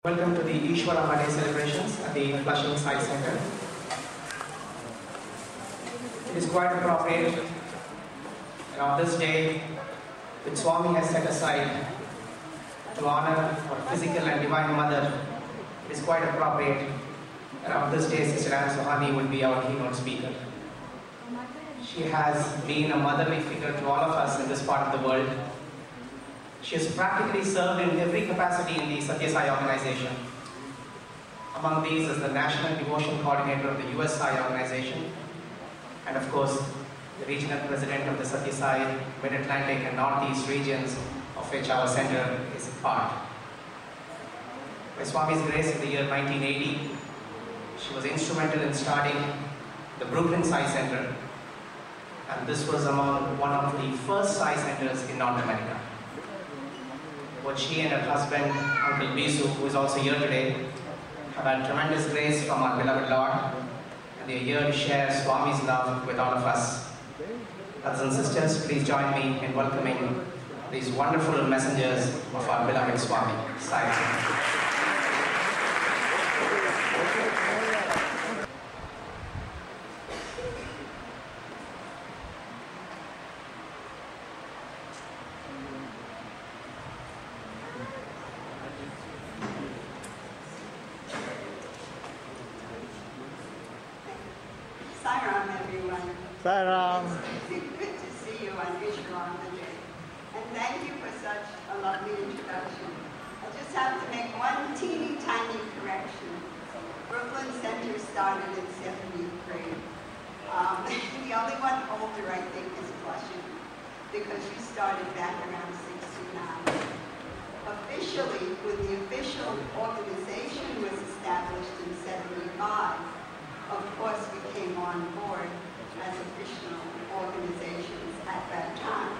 Welcome to the Ishwarama Day celebrations at the Flushing Sai Center. It is quite appropriate, and on this day, which Swami has set aside to honor our physical and divine mother, it is quite appropriate that on this day, Sister Sohani will be our keynote speaker. She has been a motherly figure to all of us in this part of the world. She has practically served in every capacity in the Sathya Sai organization. Among these is the National Devotion Coordinator of the US Sai organization, and of course, the Regional President of the Sathya Sai Mid-Atlantic and Northeast regions, of which our center is a part. By Swami's grace, in the year 1980, she was instrumental in starting the Brooklyn Sai Center, and this was among one of the first Sai centers in North America. What she and her husband, Uncle Bisu, who is also here today, have had tremendous grace from our beloved Lord, and they are here to share Swami's love with all of us. Brothers and sisters, please join me in welcoming these wonderful messengers of our beloved Swami. Sai. Sairam, everyone. Sairam. Good to see you on Ishwarama Day. And thank you for such a lovely introduction. I just have to make one teeny tiny correction. Brooklyn Center started in 73. The only one older, I think, is Flushing, because she started back around 69. Officially, when the official organization was established in 75, of course, we came on board as official organizations at that time.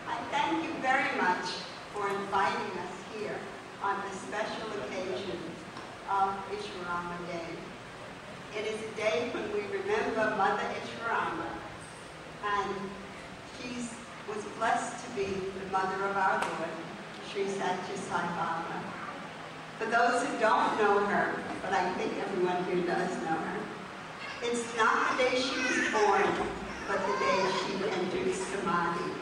I thank you very much for inviting us here on this special occasion of Ishwarama Day. It is a day when we remember Mother Ishwarama, and she was blessed to be the mother of our Lord, Sri Sathya Sai Baba. For those who don't know her, but I think everyone here does know her, it's not the day she was born, but the day she entered Samadhi.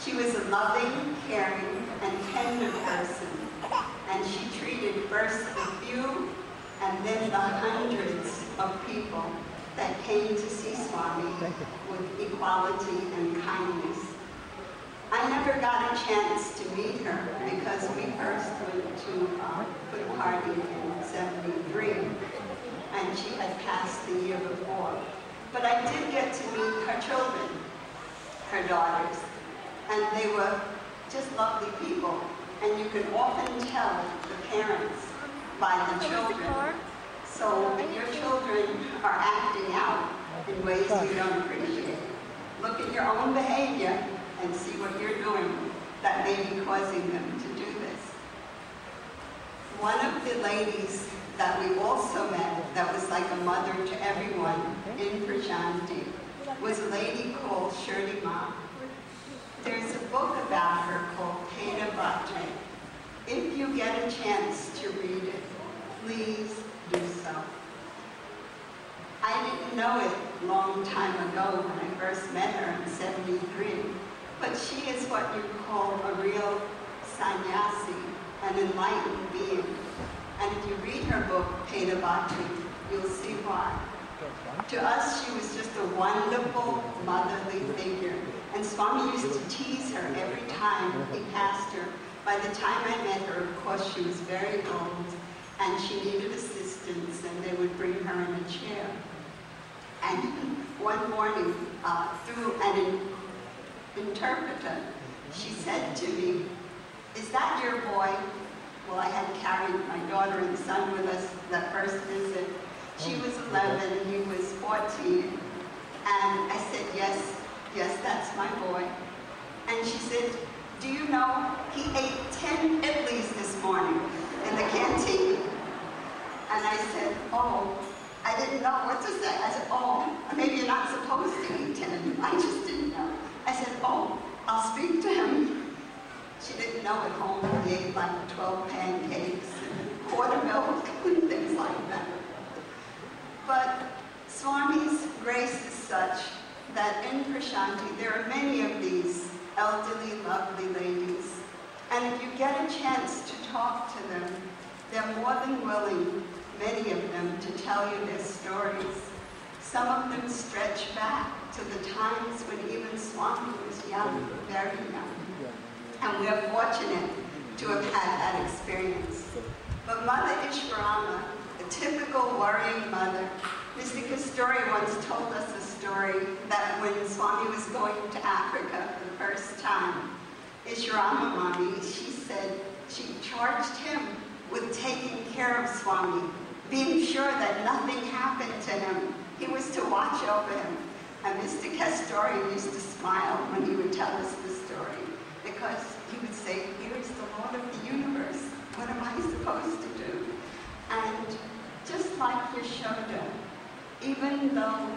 She was a loving, caring, and tender person, and she treated first the few and then the hundreds of people that came to see Swami with equality and kindness. I never got a chance to meet her because we first went to put a party in 73, and she had passed the year before. But I did get to meet her children, her daughters, and they were just lovely people. And you can often tell the parents by the children. So your children are acting out in ways you don't appreciate. Look at your own behavior and see what you're doing that may be causing them to do this. One of the ladies that we also met that was like a mother to everyone in Prajanti was a lady called Shirdi Ma. There's a book about her called Peda Bhatre. If you get a chance to read it, please do so. I didn't know it a long time ago when I first met her in 73. But she is what you call a real sannyasi, an enlightened being. And if you read her book, Peda Bhatre, you'll see why. To us, she was just a wonderful motherly figure. And Swami used to tease her every time he passed her. By the time I met her, of course, she was very old, and she needed assistance, and they would bring her in a chair. And one morning, through an interpreter, she said to me, "Is that your boy?" Well, I had carried my daughter and son with us that first visit. She was 11, he was 14. And I said, yes, that's my boy. And she said, "Do you know, he ate 10 idlis this morning in the canteen." And I said, "Oh," I didn't know what to say. I said, "Oh, maybe you're not supposed to eat 10. I just didn't know." I said, "Oh, I'll speak to him." She didn't know at home he ate like 12 pancakes watermelon and things like that. But Swami's grace is such that in Prashanti there are many of these elderly, lovely ladies. And if you get a chance to talk to them, they're more than willing, many of them, to tell you their stories. Some of them stretch back to the times when even Swami was young, very young. And we're fortunate to have had that experience. But Mother Ishwarama, a typical worrying mother, Mr. Kasturi once told us a story that when Swami was going to Africa the first time, Ishwarama Mami, she said she charged him with taking care of Swami, being sure that nothing happened to him. He was to watch over him. And Mr. Kasturi used to smile when he would tell us the story, because he would say, here is the Lord of the universe. What am I supposed to do? And just like Yashoda, even though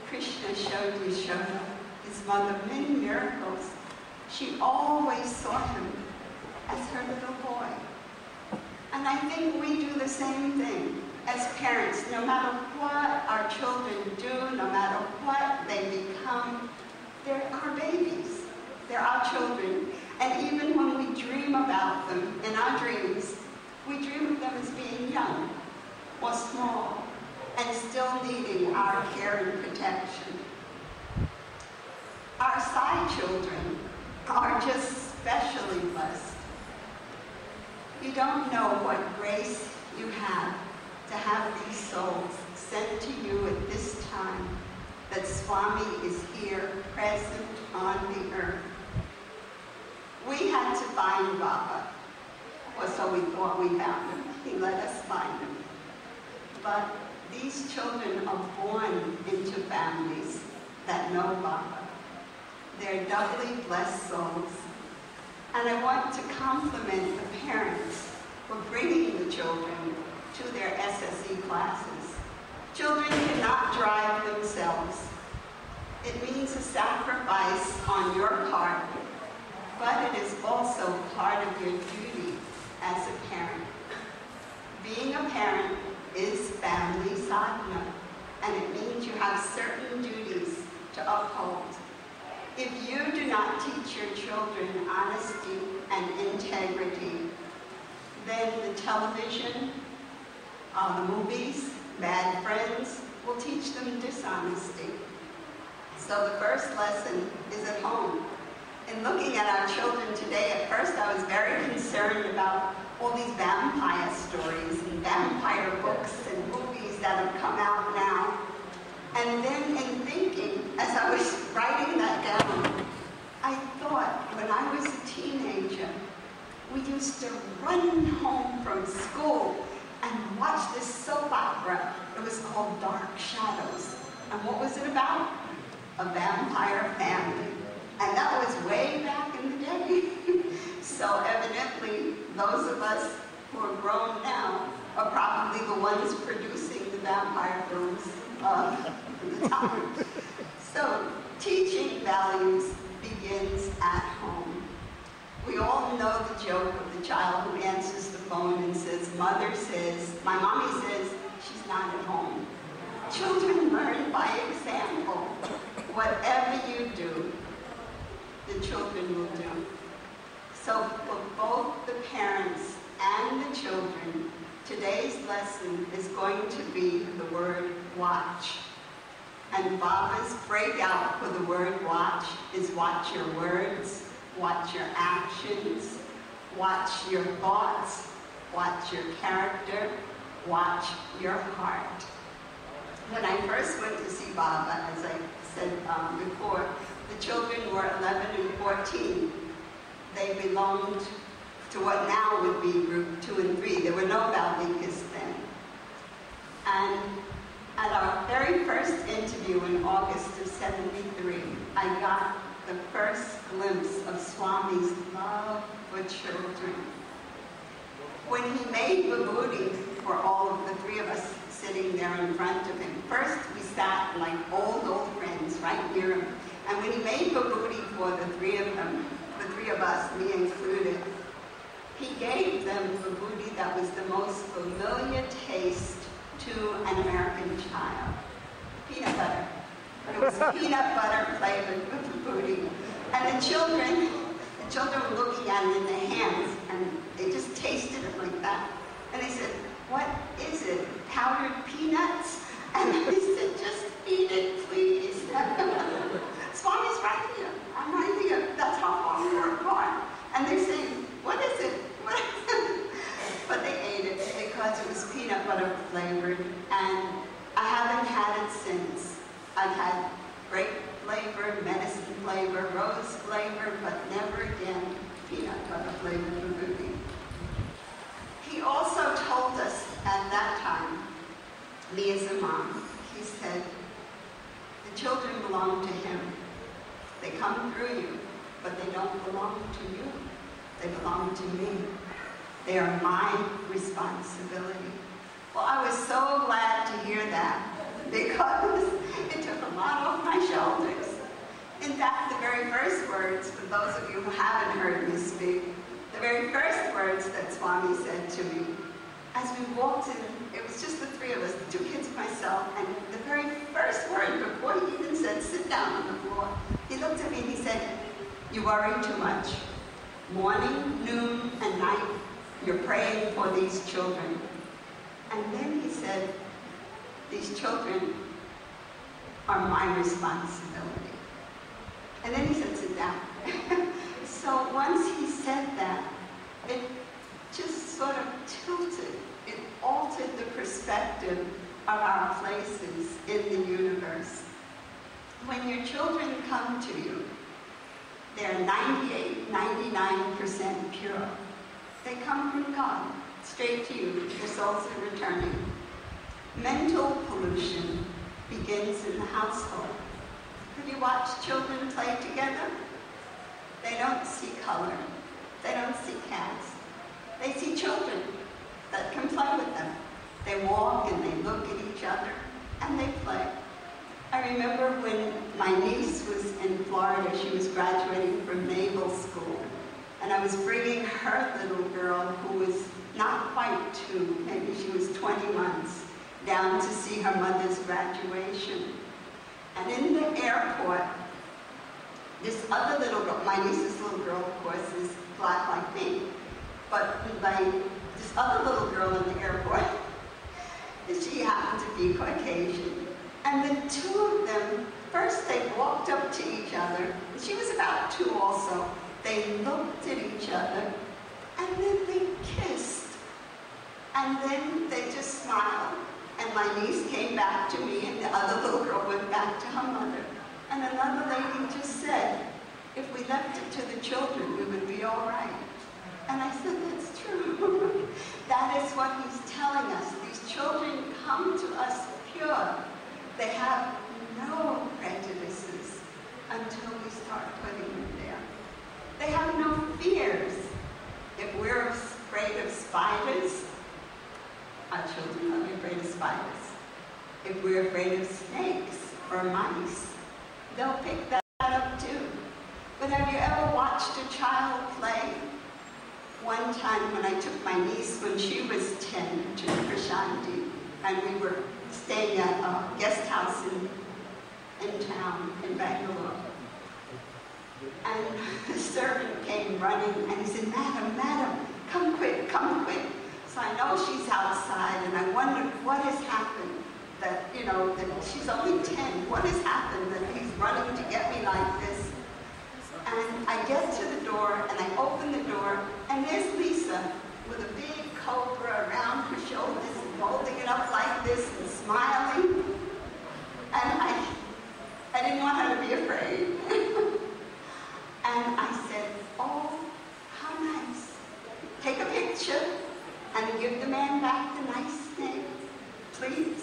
Krishna showed Yashoda, his mother, many miracles, she always saw him as her little boy. And I think we do the same thing as parents. No matter what our children do, no matter what they become, they're our babies. They're our children. And even when we dream about them in our dreams, we dream of them as being young or small and still needing our care and protection. Our side children are just specially blessed. You don't know what grace you have to have these souls sent to you at this time, that Swami is here, present on the earth. We had to find Baba, or so we thought we found him. He let us find him. But these children are born into families that know Baba. They're doubly blessed souls. And I want to compliment the parents for bringing the children to their SSE classes. Children cannot drive themselves. It means a sacrifice on your part, but it is also part of your duty as a parent. Being a parent is family sadhana, and it means you have certain duties to uphold. If you do not teach your children honesty and integrity, then the television, the movies, bad friends, will teach them dishonesty. So the first lesson is at home. In looking at our children today, at first I was very concerned about all these vampire stories and vampire books and movies that have come out now. And then in thinking, as I was writing that down, I thought when I was a teenager, we used to run home from school and watch this soap opera. It was called Dark Shadows. And what was it about? A vampire family. And that was way back in the day. So evidently, those of us who are grown now are probably the ones producing the vampire films at the time. So teaching values begins at home. We all know the joke of the child who answers the phone and says, Mother says, my mommy says, she's not at home. Children learn by example. Whatever you do, the children will do. So for both the parents and the children, today's lesson is going to be the word watch. And Baba's breakout for the word watch is watch your words, watch your actions, watch your thoughts, watch your character, watch your heart. When I first went to see Baba, as I said before, the children were 11 and 14. They belonged to what now would be group 2 and 3. There were no Balvikas then. And at our very first interview in August of '73, I got the first glimpse of Swami's love for children. When he made vibhuti for all of the 3 of us sitting there in front of him, first we sat like old friends right near him. And when he made vibhuti for the 3 of them, the 3 of us, me included, he gave them vibhuti that was the most familiar taste to an American child. Peanut butter. It was peanut butter flavored with vibhuti. And the children were looking at it in their hands, and they just tasted it like that. And they said, "What is it? Powdered peanuts?" And I said, "Just eat it, please." Swami's right here. I'm right here. That's how far we were apart. And they're saying, "What is it? What is it?" But they ate it because it was peanut butter flavored. And I haven't had it since. I've had grape flavor, medicine flavor, rose flavor, but never again peanut butter flavored vibhuti. He also told us at that time, me as a mom, he said, the children belong to him. They come through you, but they don't belong to you. They belong to me. They are my responsibility. Well, I was so glad to hear that because it took a lot off my shoulders. In fact, the very first words, for those of you who haven't heard me speak, the very first words that Swami said to me, as we walked in, it was just the three of us, the two kids and myself, and the very first word, before he even said, "Sit down on the floor," he looked at me and he said, "You worry too much. Morning, noon, and night, you're praying for these children." And then he said, "These children are my responsibility." And then he said, "Sit down." So once he said that, it just sort of tilted. It altered the perspective of our places in the universe. When your children come to you, they're 98, 99% pure. They come from God, straight to you. Their souls are returning. Mental pollution begins in the household. Have you watched children play together? They don't see color. They don't see cats. They see children that can play with them. They walk and they look at each other and they play. I remember when my niece was in Florida, she was graduating from naval school, and I was bringing her little girl, who was not quite 2, maybe she was 20 months, down to see her mother's graduation. And in the airport, this other little girl, my niece's little girl, of course, is black like me, but this other little girl in the airport, she happened to be Caucasian. And the two of them, first they walked up to each other. She was about 2 also. They looked at each other, and then they kissed. And then they just smiled. And my niece came back to me, and the other little girl went back to her mother. And another lady just said, "If we left it to the children, we would be all right." And I said, "That's true." That is what he's telling us. These children come to us pure. They have no prejudices until we start putting them there. They have no fears. If we're afraid of spiders, our children will be afraid of spiders. If we're afraid of snakes or mice, they'll pick that up too. But have you ever watched a child play? One time when I took my niece when she was 10 to Prashanti, and we were staying at a guest house in town, in Bangalore. And the servant came running and he said, Madam, come quick, come quick." So I know she's outside, and I wondered what has happened, that she's only 10. What has happened that he's running to get me like this? And I get to the door, and I open the door, and there's Lisa with a big cobra around her shoulders and holding it up like this and smiling. And I didn't want her to be afraid. And I said, "Oh, how nice. Take a picture and give the man back the nice name, please."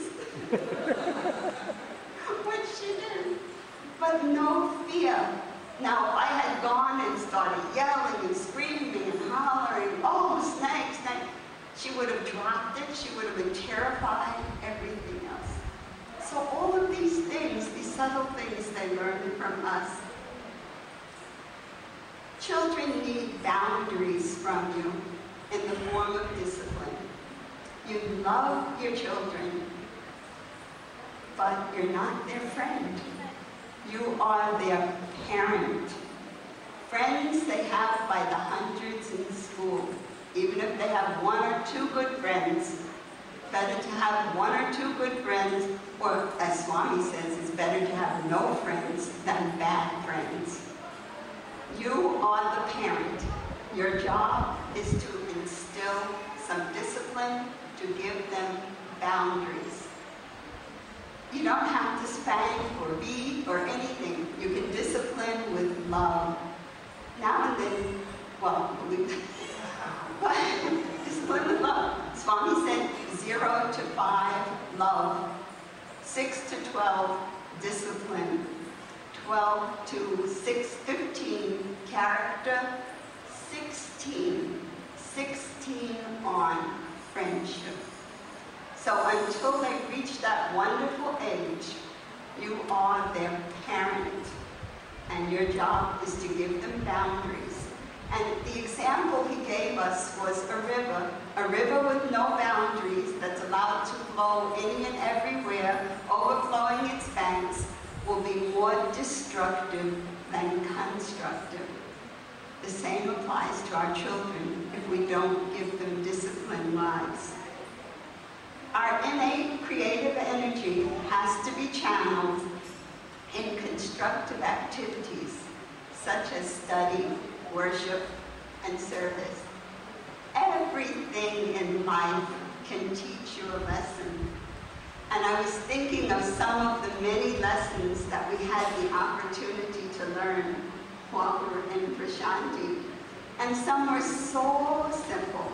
Which she did. But no fear. Now, if I had gone and started yelling and screaming and hollering, "Oh, snake, snake," she would have dropped it. She would have been terrified, everything else. So all of these things, these subtle things they learn from us. Children need boundaries from you. in the form of discipline. You love your children, but you're not their friend. You are their parent. Friends they have by the hundreds in school. Even if they have one or two good friends, better to have one or two good friends, or as Swami says, it's better to have no friends than bad friends. You are the parent. Your job is to instill some discipline, to give them boundaries. You don't have to spank or beat or anything. You can discipline with love. Now and then, well, but discipline with love. Swami said 0 to 5, love. 6 to 12, discipline. 12 to 15, character. 16 on friendship. So until they reach that wonderful age, you are their parent, and your job is to give them boundaries. And the example he gave us was a river with no boundaries that's allowed to flow any and everywhere, overflowing its banks, will be more destructive than constructive. The same applies to our children if we don't give them disciplined lives. Our innate creative energy has to be channeled in constructive activities, such as study, worship, and service. Everything in life can teach you a lesson. And I was thinking of some of the many lessons that we had the opportunity to learn while we were in Prashanti. And some were so simple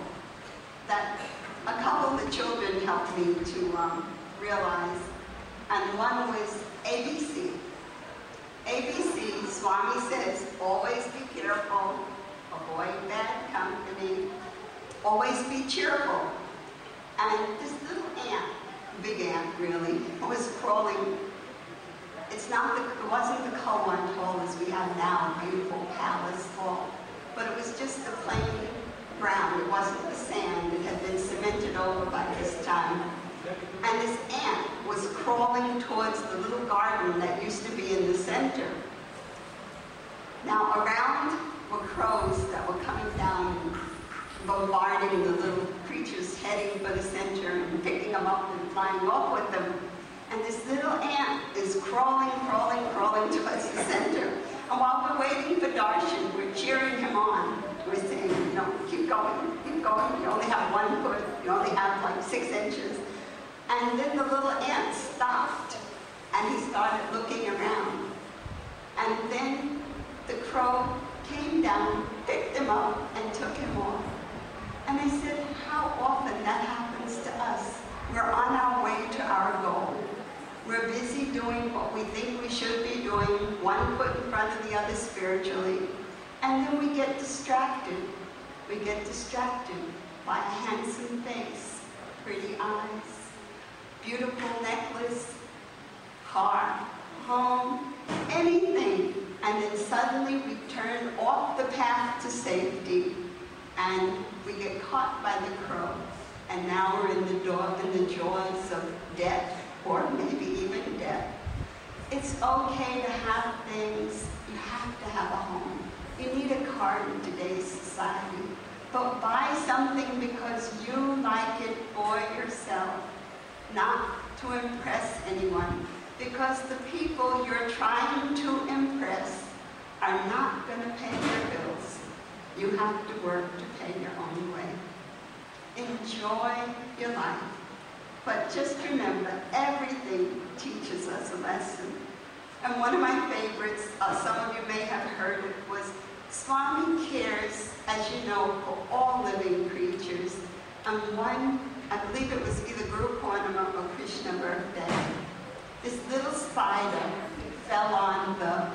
that a couple of the children helped me to realize. And one was ABC. ABC, Swami says, always be careful, avoid bad company, always be cheerful. And this little ant, big ant really, was crawling. It wasn't the koan hall as we have now, a beautiful palace hall, but it was just the plain ground. It wasn't the sand. It had been cemented over by this time. And this ant was crawling towards the little garden that used to be in the center. Now around were crows that were coming down and bombarding the little creatures heading for the center and picking them up and flying off with them. And this little ant is crawling towards the center. And while we're waiting for Darshan, we're cheering him on. We're saying, you know, keep going, keep going. You only have 1 foot, you only have like 6 inches. And then the little ant stopped, and he started looking around. And then the crow came down, picked him up, and took him off. And I said, how often that happens to us? We're on our way to our goal. We're busy doing what we think we should be doing, 1 foot in front of the other spiritually. And then we get distracted. We get distracted by a handsome face, pretty eyes, beautiful necklace, car, home, anything. And then suddenly we turn off the path to safety and we get caught by the crow. And now we're in the jaws of death, or maybe even death. It's okay to have things. You have to have a home. You need a car in today's society. But buy something because you like it for yourself, not to impress anyone. Because the people you're trying to impress are not going to pay your bills. You have to work to pay your own way. Enjoy your life. But just remember, everything teaches us a lesson. And one of my favorites, some of you may have heard it, was Swami cares, as you know, for all living creatures. And one, I believe it was either Guru Purnima or Krishna birthday, this little spider fell on the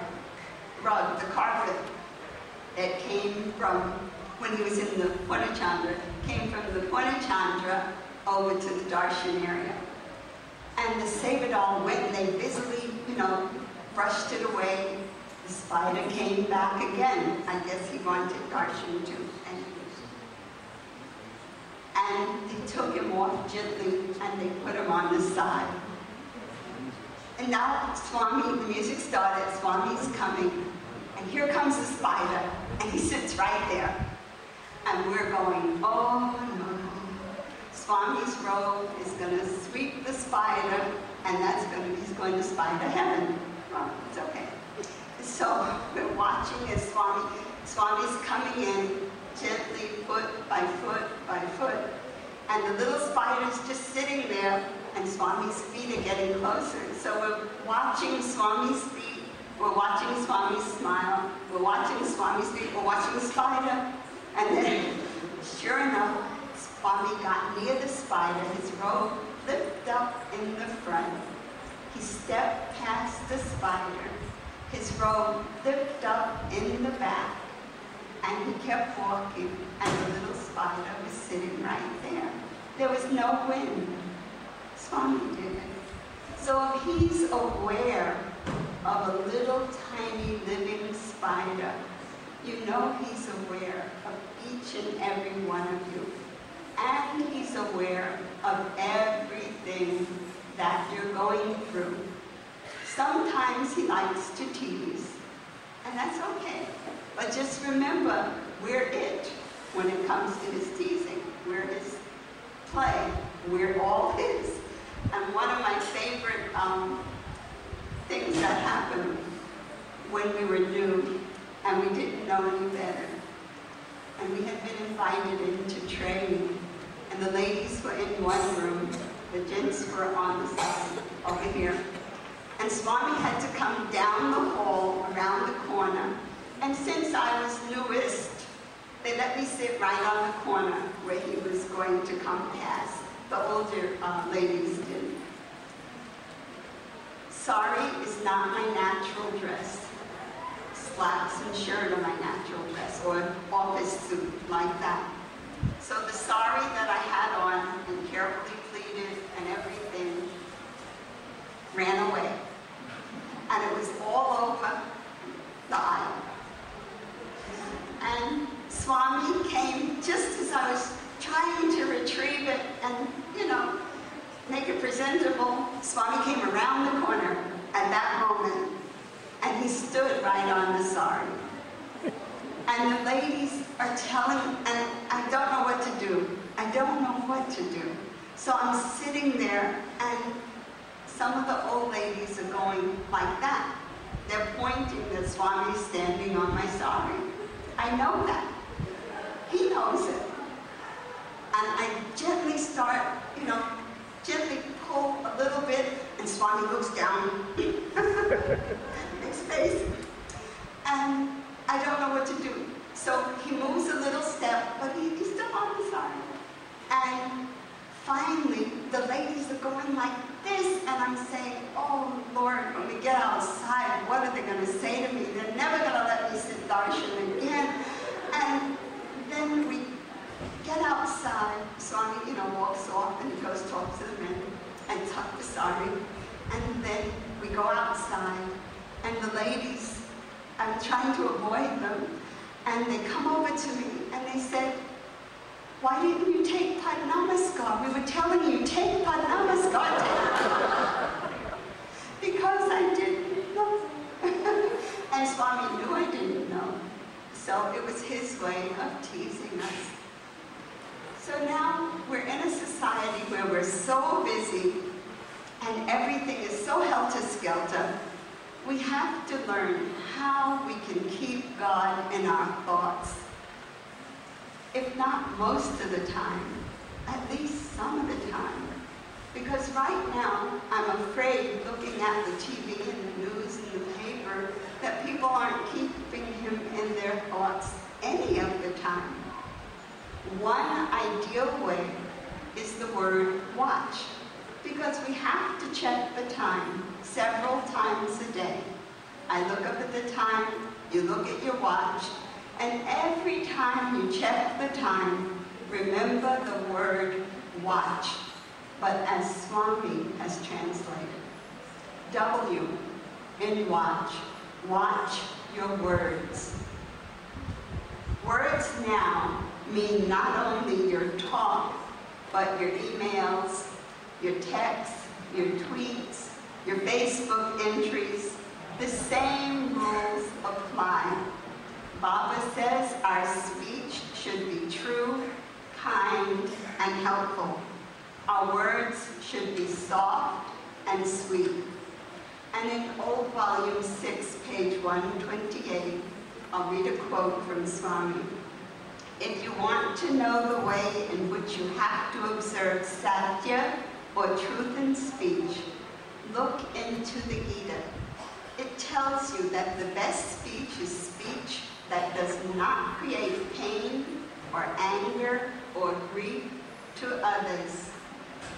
rug, the carpet, that came from, when he was in the Purnachandra, came from the Purnachandra over to the Darshan area. And the Sevadal went and they busily, brushed it away. The spider came back again. I guess he wanted Darshan too. And they took him off gently and they put him on the side. And now Swami, the music started, Swami's coming, and here comes the spider, and he sits right there. And we're going, oh no. Swami's robe is going to sweep the spider, and he's going to spider heaven. Well, it's okay. So we're watching as Swami's coming in gently, foot by foot by foot, and the little spider's just sitting there, and Swami's feet are getting closer. So we're watching Swami's feet, we're watching Swami smile, we're watching Swami's feet, we're watching the spider, and then, sure enough, Swami got near the spider, his robe flipped up in the front. He stepped past the spider, his robe flipped up in the back, and he kept walking, and the little spider was sitting right there. There was no wind. Swami did it. So if he's aware of a little tiny living spider, you know he's aware of each and every one of you. And he's aware of everything that you're going through. Sometimes he likes to tease, and that's okay. But just remember, we're it when it comes to his teasing. We're his play. We're all his. And one of my favorite things that happened when we were new and we didn't know any better, and we had been invited into training, and the ladies were in one room, the gents were on the side over here, and Swami had to come down the hall around the corner, and since I was newest, they let me sit right on the corner where he was going to come past. The older ladies did. Sari is not my natural dress. Slacks and shirt are my natural dress, or office suit like that. So the sari that I had on and carefully pleated and everything ran away. And it was all over the aisle. And Swami came just as I was trying to retrieve it and, make it presentable. Swami came around the corner at that moment, and he stood right on the sari. And the ladies are telling, and I don't know what to do. I don't know what to do. So I'm sitting there, and some of the old ladies are going like that. They're pointing that Swami's standing on my sari. I know that. He knows it. And I gently start, gently pull a little bit, and Swami looks down, his face, and I don't know what to do. So he moves a little step, but he's still on the side. And finally, the ladies are going like this, and I'm saying, oh Lord, when we get outside, what are they going to say to me? They're never going to let me sit darshan again. And then we get outside. Swami, walks off and he goes talk to the men and tuck the sari. And then we go outside, and the ladies, I'm trying to avoid them, and they come over to me and they said, why didn't you take Pad Namaskar? We were telling you, take Pad Namaskar. Because I didn't know. And Swami knew I didn't know. So it was his way of teasing us. So now we're in a society where we're so busy and everything is so helter-skelter. We have to learn how we can keep God in our thoughts. If not most of the time, at least some of the time. Because right now, I'm afraid, looking at the TV and the news and the paper, that people aren't keeping him in their thoughts any of the time. One ideal way is the word watch, because we have to check the time several times a day. I look up at the time, you look at your watch, and every time you check the time, remember the word watch, but as Swami has translated. W in watch, watch your words. Words now mean not only your talk, but your emails, your texts, your tweets, your Facebook entries, the same rules apply. Baba says our speech should be true, kind, and helpful. Our words should be soft and sweet. And in old volume 6, page 128, I'll read a quote from Swami. If you want to know the way in which you have to observe Sathya, or truth in speech, look into the Gita. It tells you that the best speech is speech that does not create pain or anger or grief to others.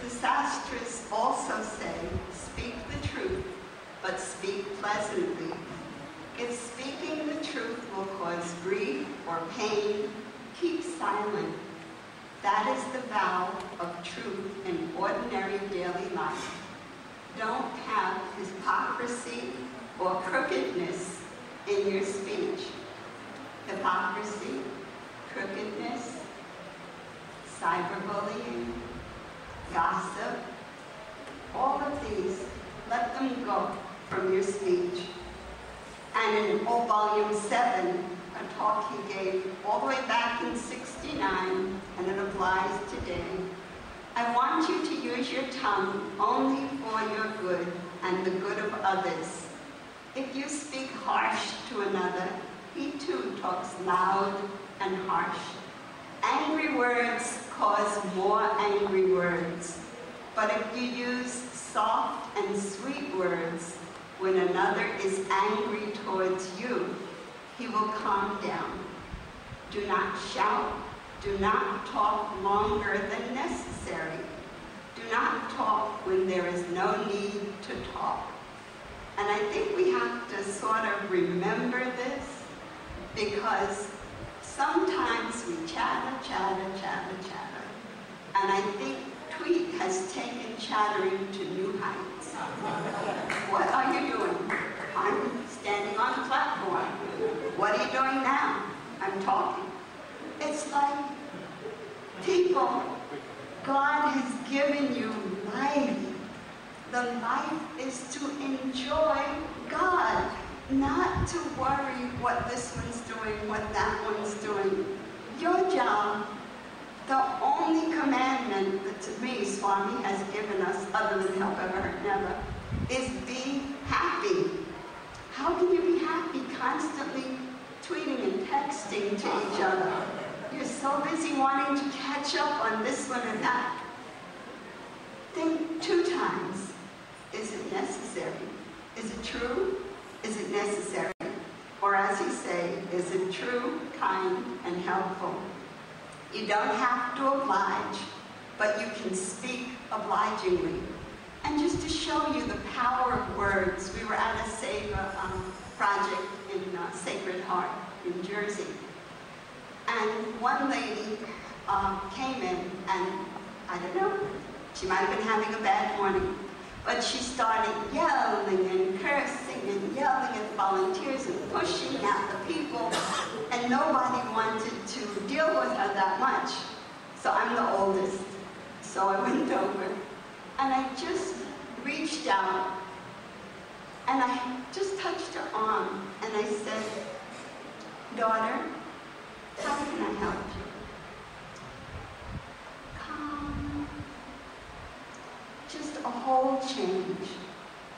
The Shastras also say, speak the truth, but speak pleasantly. If speaking the truth will cause grief or pain, keep silent. That is the vow of truth in ordinary daily life. Don't have hypocrisy or crookedness in your speech. Hypocrisy, crookedness, cyberbullying, gossip, all of these, let them go from your speech. And in old volume 7, a talk he gave all the way back in '69, and it applies today. I want you to use your tongue only for your good and the good of others. If you speak harsh to another, he too talks loud and harsh. Angry words cause more angry words. But if you use soft and sweet words, when another is angry towards you, he will calm down. Do not shout. Do not talk longer than necessary. Do not talk when there is no need to talk. And I think we have to sort of remember this, because sometimes we chatter. And I think tweet has taken chattering to new heights. What are you doing? I'm standing on a platform. What are you doing now? I'm talking. It's like, people, God has given you life. The life is to enjoy God, not to worry what this one's doing, what that one's doing. Your job, the only commandment that to me Swami has given us, other than help ever hurt never, is be happy. How can you be happy constantly tweeting and texting to each other? You're so busy wanting to catch up on this one and that. Think 2 times. Is it necessary? Is it true? Is it necessary? Or as he say, is it true, kind, and helpful? You don't have to oblige, but you can speak obligingly. And just to show you the power of words, we were at a Seva project in Sacred Heart in Jersey. And one lady came in, and I don't know, she might have been having a bad morning, but she started yelling and cursing and yelling at volunteers and pushing at the people, and nobody wanted to deal with her that much. So I'm the oldest, so I went over, and I just reached out, and I just touched her arm, and I said, daughter, how can I help you? Calm. Just a whole change.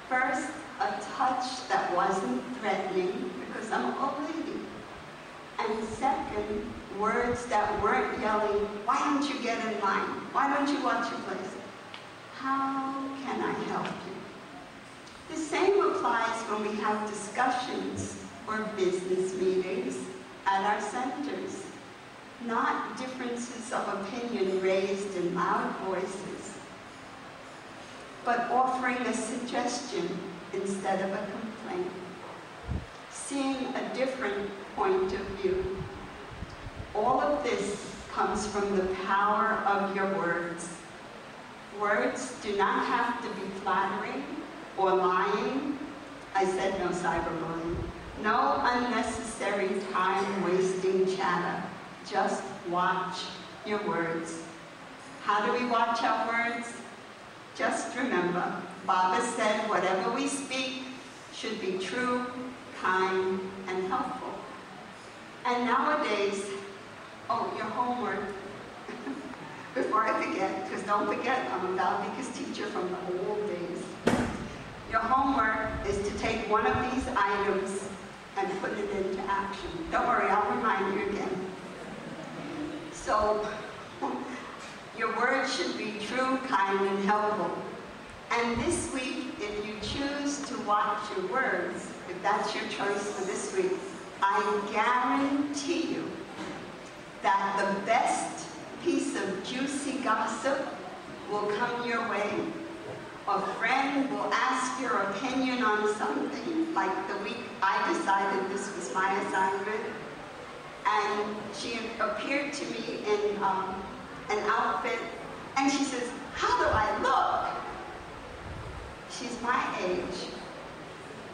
First, a touch that wasn't threatening, because I'm an old lady. And second, words that weren't yelling, why don't you get in line? Why don't you watch your place? How can I help you? The same applies when we have discussions or business meetings at our centers. Not differences of opinion raised in loud voices, but offering a suggestion instead of a complaint. Seeing a different point of view. All of this comes from the power of your words. Words do not have to be flattering or lying. I said no cyberbullying. No unnecessary time-wasting chatter. Just watch your words. How do we watch our words? Just remember, Baba said whatever we speak should be true, kind, and helpful. And nowadays, oh, your homework. Before I forget, because don't forget, I'm a Dalvika's teacher from the old days. Your homework is to take one of these items and put it into action. Don't worry, I'll remind you again. So, your words should be true, kind, and helpful. And this week, if you choose to watch your words, if that's your choice for this week, I guarantee you that the best piece of juicy gossip will come your way. A friend will ask your opinion on something, like the week I decided this was my assignment, and she appeared to me in an outfit, and she says, "How do I look?" She's my age.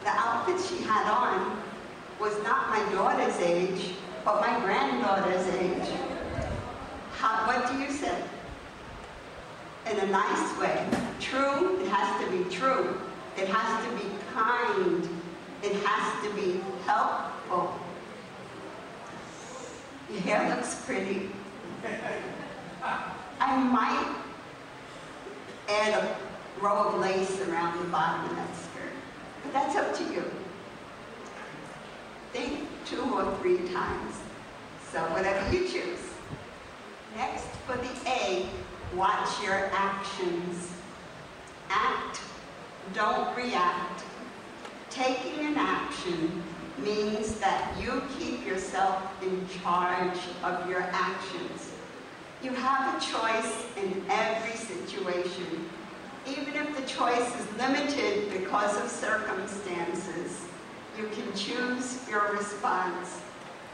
The outfit she had on was not my daughter's age, but my granddaughter's age. What do you say? In a nice way. True, it has to be true. It has to be kind. It has to be helpful. Your hair looks pretty. I might add a row of lace around the bottom of that skirt, but that's up to you. Think 2 or 3 times. So whatever you choose. Next, for the A, watch your actions. Act, don't react. Taking an action means that you keep yourself in charge of your actions. You have a choice in every situation. Even if the choice is limited because of circumstances, you can choose your response.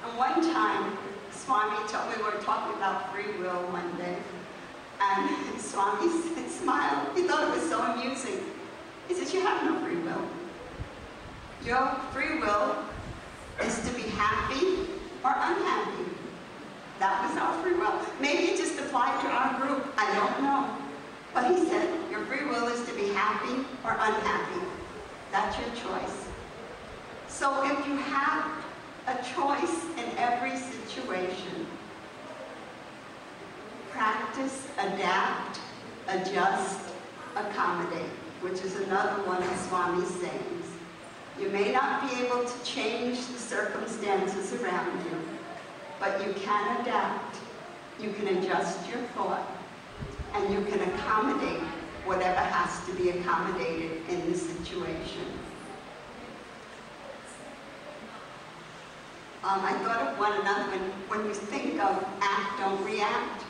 And one time, Swami told me, we were talking about free will one day, and Swami smiled. He thought it was so amusing. He says, "You have no free will. Your free will is to be happy or unhappy." That was our free will. Maybe it just applied to our group. I don't know. But he said, your free will is to be happy or unhappy. That's your choice. So if you have a choice in every situation, practice, adapt, adjust, accommodate, which is another one of Swami's sayings. You may not be able to change the circumstances around you, but you can adapt, you can adjust your thought, and you can accommodate whatever has to be accommodated in the situation. I thought of another one. When you think of act, don't react,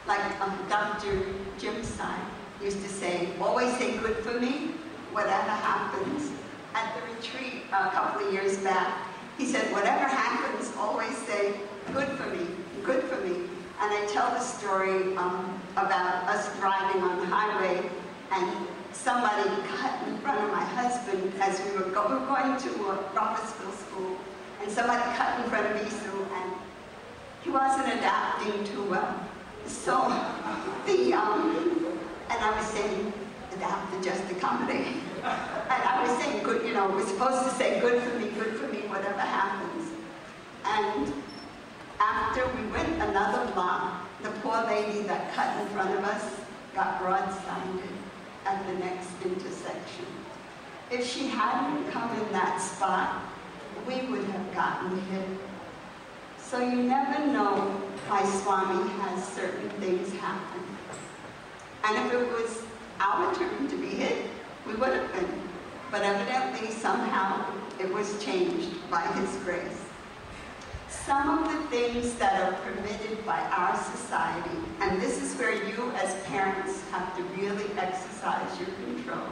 like Dr. Jim Stein used to say, always say good for me, whatever happens. At the retreat a couple of years back, he said, whatever happens, always say good for me, good for me. And I tell the story about us driving on the highway, and somebody cut in front of my husband as we were going to Robertsville School. And somebody cut in front of Isu, and he wasn't adapting too well. So and I was saying, adapt and just accommodate. And I was saying, good, we're supposed to say good for me, whatever happens. And after we went another block, the poor lady that cut in front of us got broadsided at the next intersection. If she hadn't come in that spot, we would have gotten hit. So you never know why Swami has certain things happen. And if it was our turn to be hit, we would have been. But evidently, somehow, it was changed by His grace. Some of the things that are permitted by our society, and this is where you as parents have to really exercise your control.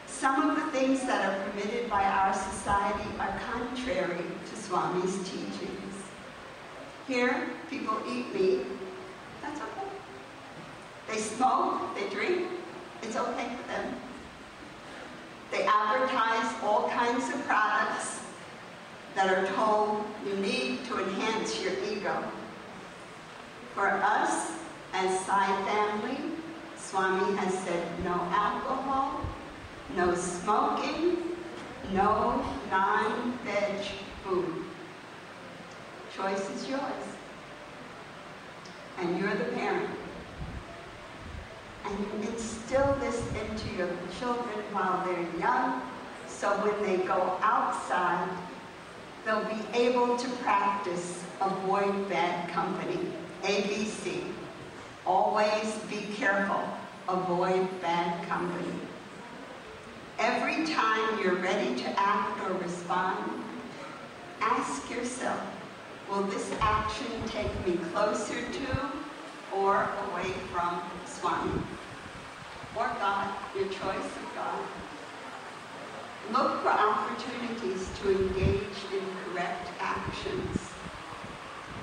Some of the things that are permitted by our society are contrary to Swami's teachings. Here, people eat meat. That's okay. They smoke, they drink. It's okay for them. They advertise all kinds of products that are told you need to enhance your ego. For us, As Sai family, Swami has said no alcohol, no smoking, no non-veg food. Choice is yours. And you're the parent. And you instill this into your children while they're young, so when they go outside, they'll be able to practice avoid bad company. ABC. Always be careful. Avoid bad company. Every time you're ready to act or respond, ask yourself, will this action take me closer to or away from Swami? Or God, your choice of God. Look for opportunities to engage in correct actions.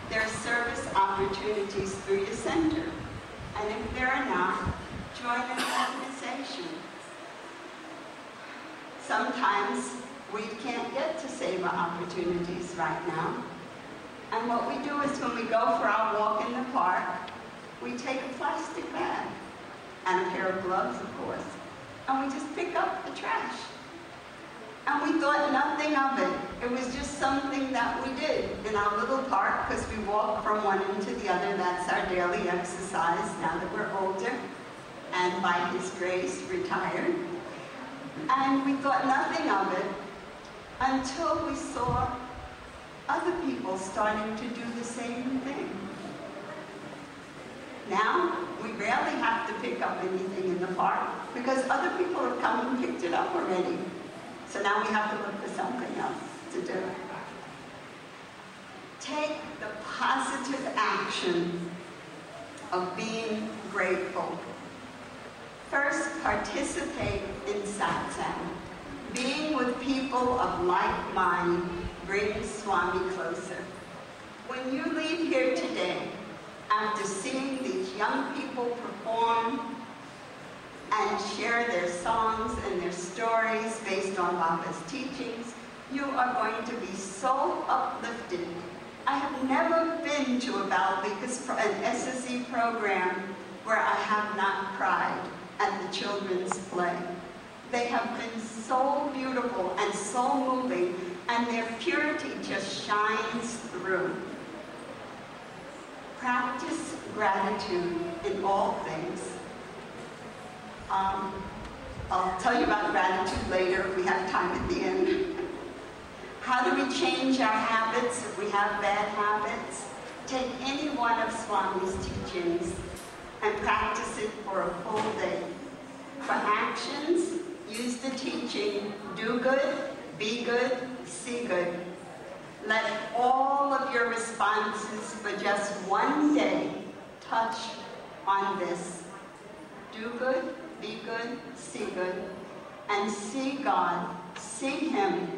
There are service opportunities through your center. And if there are not, join an organization. Sometimes we can't get to Seva opportunities right now. And what we do is when we go for our walk in the park, we take a plastic bag and a pair of gloves, of course, and we just pick up the trash. And we thought nothing of it. It was just something that we did in our little park because we walk from one end to the other. That's our daily exercise now that we're older and by His grace retired. And we thought nothing of it until we saw other people starting to do the same thing. Now, we rarely have to pick up anything in the park because other people have come and picked it up already. So now we have to look for something else to do. Take the positive action of being grateful. First, participate in satsang. Being with people of like mind brings Swami closer. When you leave here today, after seeing these young people perform and share their songs and their stories based on Baba's teachings, you are going to be so uplifted. I have never been to a Balvikas, an SSE program where I have not cried at the children's play. They have been so beautiful and so moving, and their purity just shines through. Practice gratitude in all things. I'll tell you about gratitude later if we have time at the end. How do we change our habits if we have bad habits? Take any one of Swami's teachings and practice it for a full day. For actions, use the teaching, do good, be good, see good. Let all of your responses for just one day touch on this. Do good, be good, see good, and see God, see Him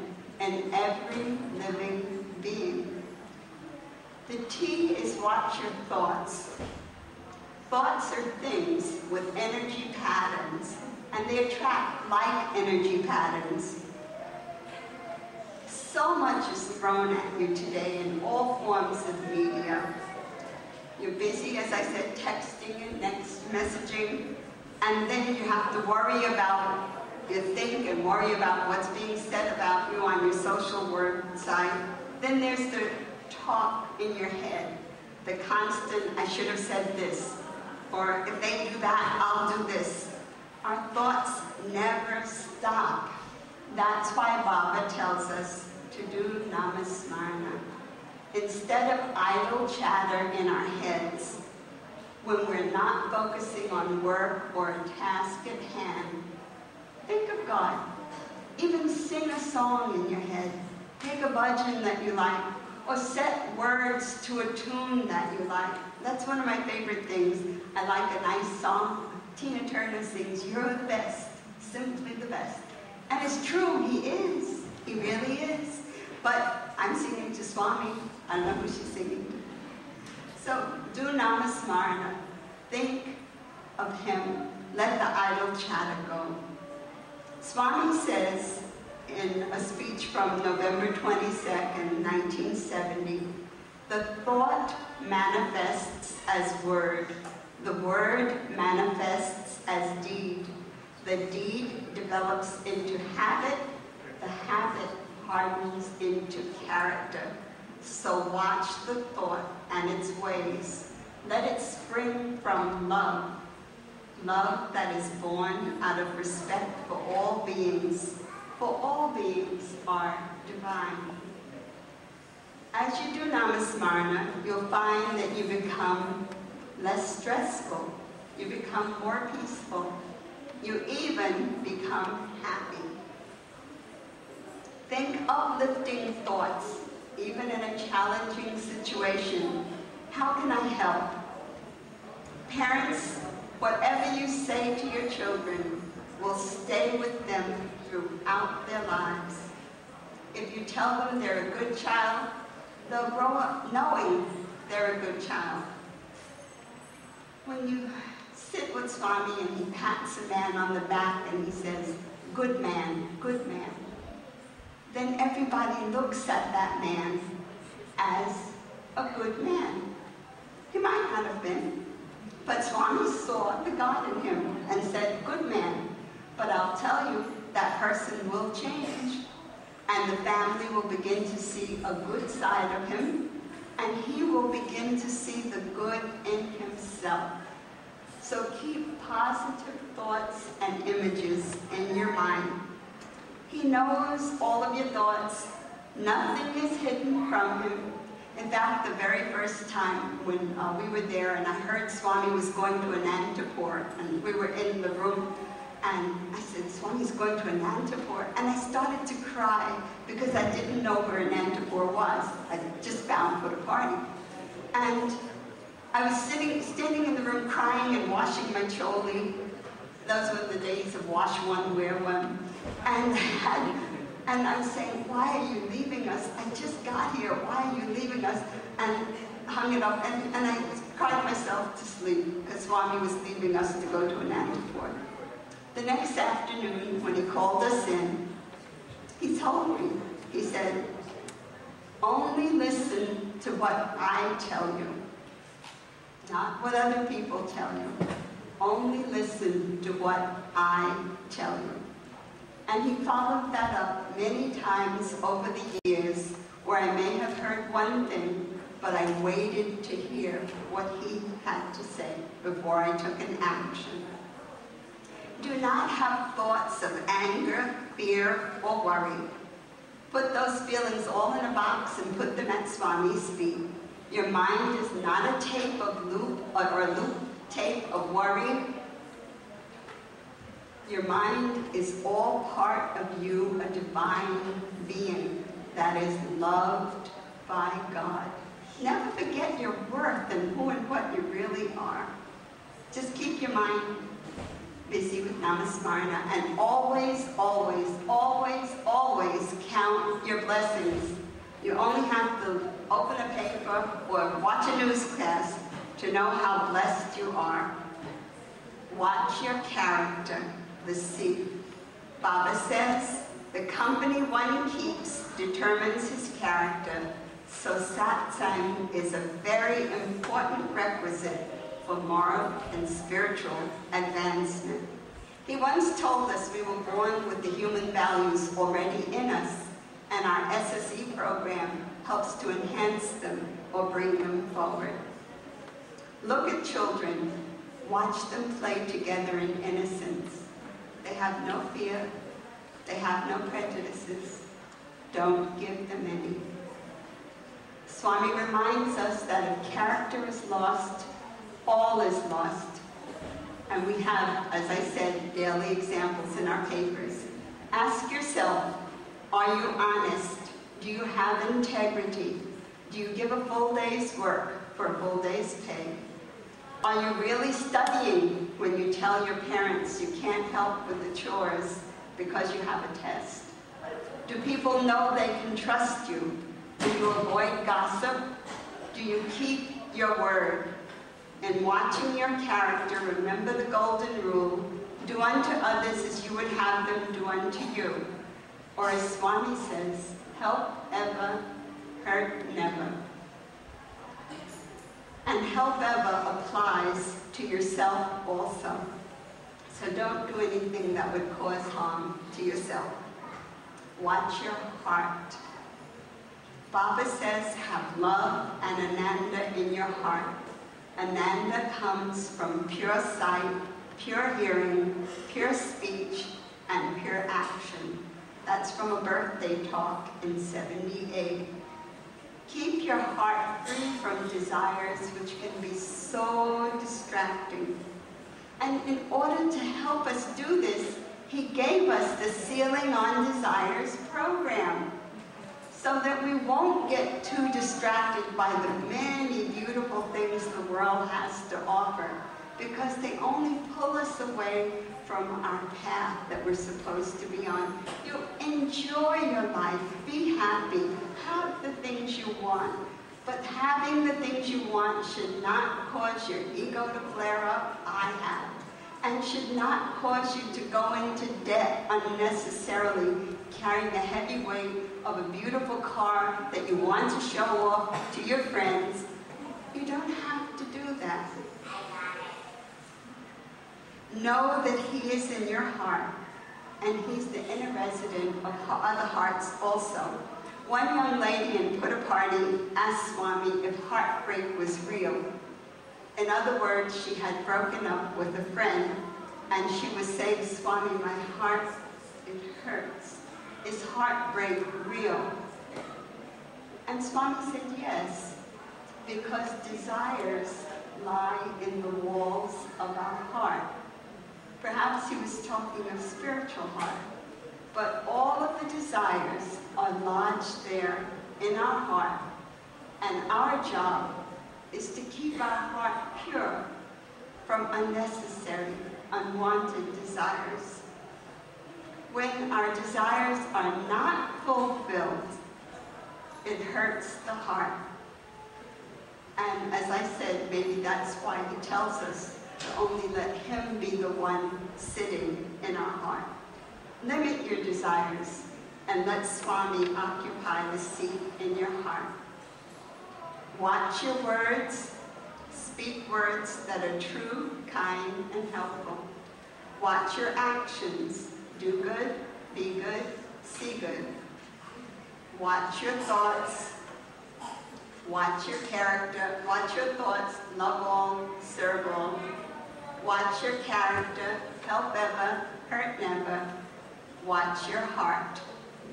in every living being. The T is watch your thoughts. Thoughts are things with energy patterns, and they attract like energy patterns. So much is thrown at you today in all forms of media. You're busy, as I said, texting and messaging, and then you have to worry about you think and worry about what's being said about you on your social word site. Then there's the talk in your head, the constant, I should have said this, or if they do that, I'll do this. Our thoughts never stop. That's why Baba tells us to do namasmarana. Instead of idle chatter in our heads, when we're not focusing on work or a task at hand, think of God. Even sing a song in your head. Take a bhajan that you like, or set words to a tune that you like. That's one of my favorite things. I like a nice song. Tina Turner sings, "You're the best, simply the best." And it's true, He is. He really is. But I'm singing to Swami. I don't know who she's singing to. So do namasmarana. Think of Him. Let the idle chatter go. Swami says in a speech from November 22nd, 1970, the thought manifests as word. The word manifests as deed. The deed develops into habit. The habit hardens into character. So watch the thought and its ways. Let it spring from love. Love that is born out of respect for all beings. For all beings are divine. As you do Namasmarana, you'll find that you become less stressful. You become more peaceful. You even become happy. Think uplifting thoughts, even in a challenging situation. How can I help? Parents, whatever you say to your children will stay with them throughout their lives. If you tell them they're a good child, they'll grow up knowing they're a good child. When you sit with Swami and he pats a man on the back and he says, good man, then everybody looks at that man as a good man. He might not have been, but Swami saw the God in him and said, good man. But I'll tell you, that person will change. And the family will begin to see a good side of him, and he will begin to see the good in himself. So keep positive thoughts and images in your mind. He knows all of your thoughts. Nothing is hidden from him. In fact, the very first time when we were there and I heard Swami was going to Anantapur, and we were in the room, and I said, Swami's going to Anantapur. And I started to cry because I didn't know where Anantapur was. I just bound for the party. And I was standing in the room crying and washing my choli. Those were the days of wash one, wear one. And I was saying, why are you leaving us? I just got here. Why are you leaving us? And hung it up. And I cried myself to sleep because Swami was leaving us to go to Anantapur. The next afternoon, when he called us in, he told me, he said, only listen to what I tell you, not what other people tell you. Only listen to what I tell you. And he followed that up many times over the years, where I may have heard one thing, but I waited to hear what he had to say before I took an action. Do not have thoughts of anger, fear, or worry. Put those feelings all in a box and put them at Swami's feet. Your mind is not a tape of loop or a loop tape of worry. Your mind is all part of you, a divine being that is loved by God. Never forget your worth and who and what you really are. Just keep your mind busy with Namasmarana, and always, always, always, always count your blessings. You only have to open a paper or watch a newscast to know how blessed you are. Watch your character, the seed. Baba says, the company one keeps determines his character, so satsang is a very important requisite for moral and spiritual advancement. He once told us we were born with the human values already in us, and our SSE program helps to enhance them or bring them forward. Look at children. Watch them play together in innocence. They have no fear. They have no prejudices. Don't give them any. Swami reminds us that if character is lost, all is lost. And we have, as I said, daily examples in our papers. Ask yourself, are you honest? Do you have integrity? Do you give a full day's work for a full day's pay? Are you really studying when you tell your parents you can't help with the chores because you have a test? Do people know they can trust you? Do you avoid gossip? Do you keep your word? In watching your character, remember the golden rule, do unto others as you would have them do unto you. Or as Swami says, help ever, hurt never. And help ever applies to yourself also. So don't do anything that would cause harm to yourself. Watch your heart. Baba says, have love and Ananda in your heart. Ananda comes from pure sight, pure hearing, pure speech, and pure action. That's from a birthday talk in '78. Keep your heart free from desires which can be so distracting. And in order to help us do this, he gave us the Sealing on Desires program, so that we won't get too distracted by the many beautiful things the world has to offer, because they only pull us away from our path that we're supposed to be on. You enjoy your life, be happy, have the things you want, but having the things you want should not cause your ego to flare up, I have, and should not cause you to go into debt unnecessarily, carrying the heavy weight of a beautiful car that you want to show off to your friends. You don't have to do that. Know that he is in your heart, and he's the inner resident of other hearts also. One young lady in Putta Party asked Swami if heartbreak was real. In other words, she had broken up with a friend, and she was saying, Swami, my heart, it hurts. Is heartbreak real? And Swami said yes, because desires lie in the walls of our heart. Perhaps he was talking of spiritual heart, but all of the desires are lodged there in our heart, and our job is to keep our heart pure from unnecessary, unwanted desires. When our desires are not fulfilled, it hurts the heart. And as I said, maybe that's why he tells us to only let him be the one sitting in our heart. Limit your desires and let Swami occupy the seat in your heart. Watch your words. Speak words that are true, kind, and helpful. Watch your actions. Do good, be good, see good. Watch your thoughts. Watch your character. Watch your thoughts. Love all, serve all. Watch your character. Help ever, hurt never. Watch your heart.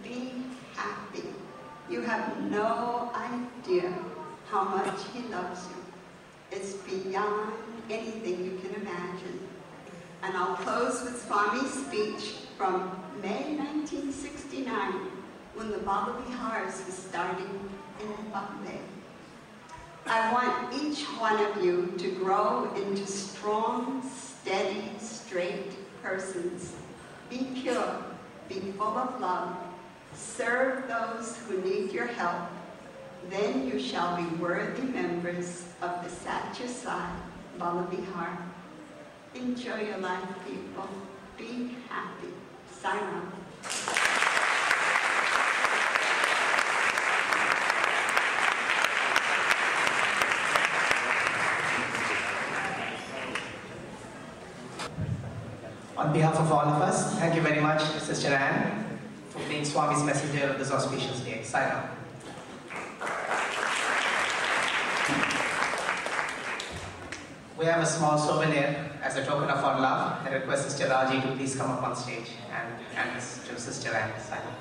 Be happy. You have no idea how much he loves you. It's beyond anything you can imagine. And I'll close with Swami's speech from May 1969, when the Baba Viharas was starting in Bombay. I want each one of you to grow into strong, steady, straight persons. Be pure, be full of love, serve those who need your help. Then you shall be worthy members of the Sathya Sai Bala Vihar. Enjoy your life, people. Be happy. Sairam. On behalf of all of us, thank you very much, Sister Anne, for being Swami's messenger of this auspicious day. Sairam. We have a small souvenir as a token of our love. I request Sister Raji to please come up on stage and hand this to Sister Anne. Sairam.